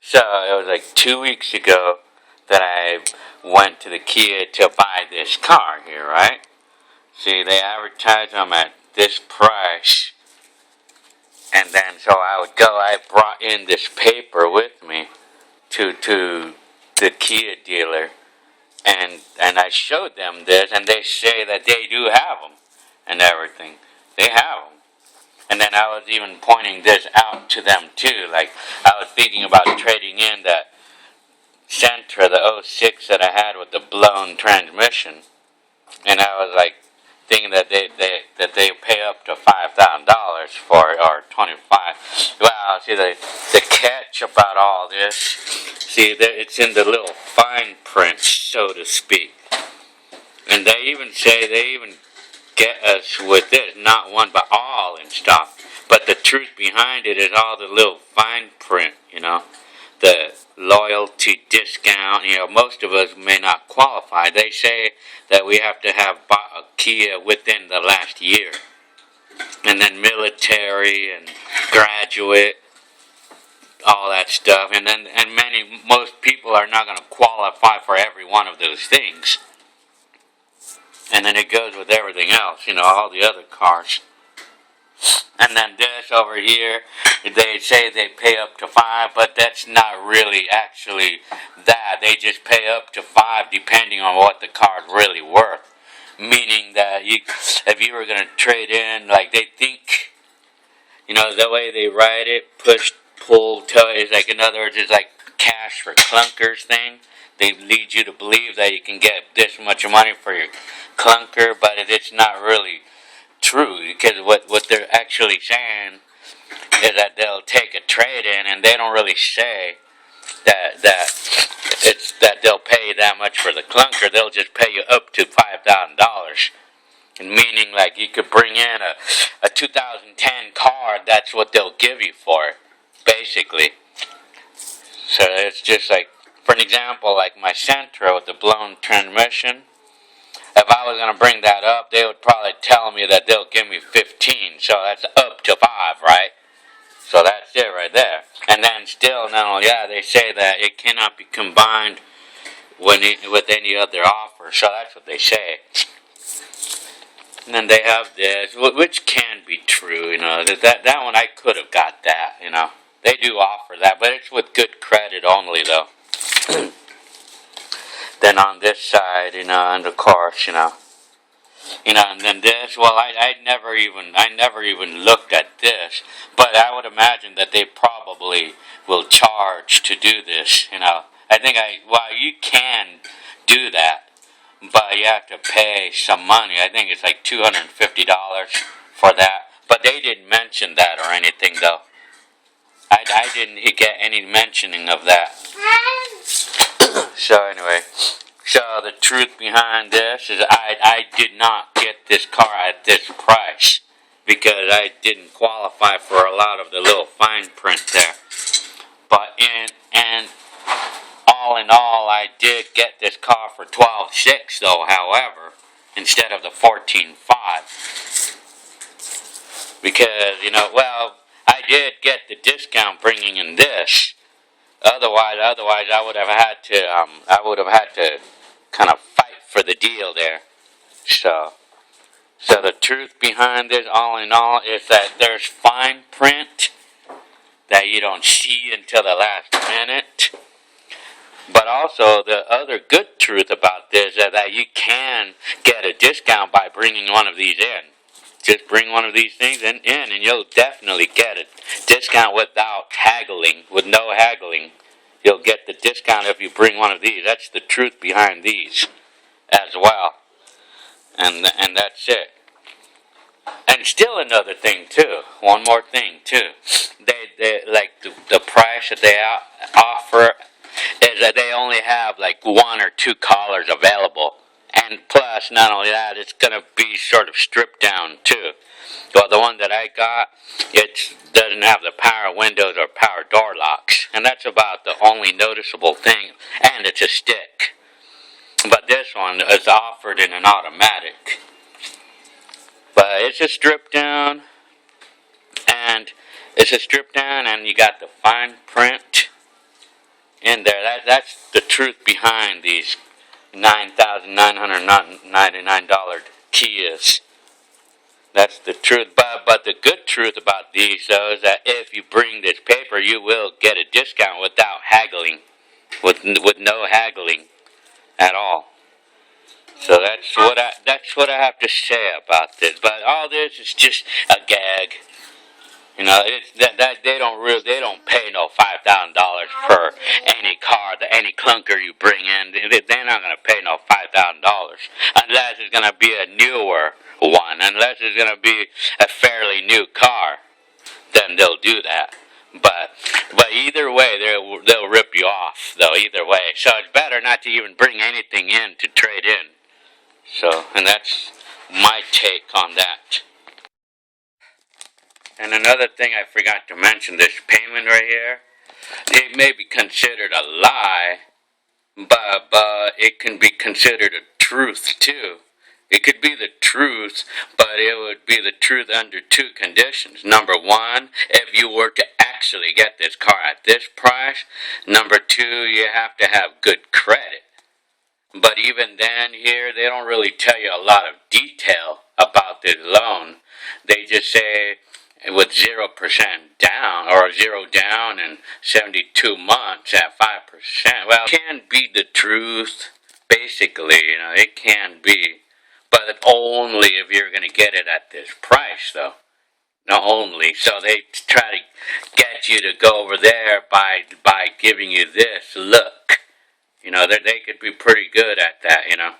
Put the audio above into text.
So it was like 2 weeks ago that I went to the Kia to buy this car here, right? See, they advertise them at this price, and then so I would go. I brought in this paper with me to the Kia dealer, and I showed them this, and they say that they do have them and everything. They have them. And then I was even pointing this out to them too. Like, I was thinking about trading in that Sentra, the '06 that I had with the blown transmission. And I was like thinking that they pay up to $5,000 for it, or 25. Well, see, the catch about all this, see, it's in the little fine print, so to speak. And they even get us with this, not one but all in stock. But the truth behind it is all the little fine print, the loyalty discount. Most of us may not qualify. They say that we have to have bought a Kia within the last year. And then military and graduate, all that stuff. And most people are not going to qualify for every one of those things. And then it goes with everything else, all the other cars. And then this over here, they say they pay up to $5, but that's not really actually that. They just pay up to $5 depending on what the car is really worth. Meaning that if you were going to trade in, like they think, the way they write it, push, pull, tow, is like, in other words, it's like cash for clunkers thing. They lead you to believe that you can get this much money for your clunker, but it's not really true, because what they're actually saying is that they'll take a trade-in, and they don't really say that they'll pay you that much for the clunker. They'll just pay you up to $5,000. Meaning, like, you could bring in a 2010 car, that's what they'll give you for it, basically. So it's just like, for an example, like my Sentra with the blown transmission, if I was going to bring that up, they would probably tell me that they'll give me 15, so that's up to 5, right? So that's it right there. And then still, they say that it cannot be combined with any other offer, so that's what they say. And then they have this, which can be true, that one I could have got that, They do offer that, but it's with good credit only, though. Then on this side, and of course, and then this. Well, I never even looked at this, but I would imagine that they probably will charge to do this. I think you can do that, but you have to pay some money. I think it's like $250 for that. But they didn't mention that or anything, though. I didn't get any mentioning of that. So anyway, the truth behind this is I did not get this car at this price because I didn't qualify for a lot of the little fine print there. But all in all, I did get this car for $12,600 though, however, instead of the $14,500. Because, I did get the discount bringing in this. Otherwise, I would have had to kind of fight for the deal there. So the truth behind this, all in all, is that there's fine print that you don't see until the last minute. But also, the other good truth about this is that you can get a discount by bringing one of these in. Just bring one of these things in, and you'll definitely get a discount without haggling, with no haggling. You'll get the discount if you bring one of these. That's the truth behind these as well. And that's it. And still another thing, too. One more thing, too. They like the price that they offer is that they only have like 1 or 2 collars available. And plus, not only that, it's going to be sort of stripped down, too. Well, the one that I got, it doesn't have the power windows or power door locks. And that's about the only noticeable thing. And it's a stick. But this one is offered in an automatic. But it's a strip down. And you got the fine print. in there. That's the truth behind these $9,999 Kias. That's the truth. But the good truth about these, though, is that if you bring this paper, you will get a discount without haggling, with no haggling at all. So that's what I have to say about this. But all this is just a gag. You know, it's that they don't pay no $5,000 for any car, any clunker you bring in. They're not gonna pay no $5,000 unless it's gonna be a newer one, unless it's gonna be a fairly new car. Then they'll do that. But either way, they'll rip you off though. Either way, so it's better not to even bring anything in to trade in. So, and that's my take on that. And another thing I forgot to mention, this payment right here, it may be considered a lie, but it can be considered a truth too. It could be the truth, but it would be the truth under two conditions. Number one, if you were to actually get this car at this price. Number two, you have to have good credit. But even then, here, they don't really tell you a lot of detail about this loan. They just say with 0% down, or 0 down and 72 months at 5%. Well, it can be the truth, basically, you know, it can be. But only if you're going to get it at this price, though. Not only. So they try to get you to go over there by giving you this look. You know, they could be pretty good at that, you know.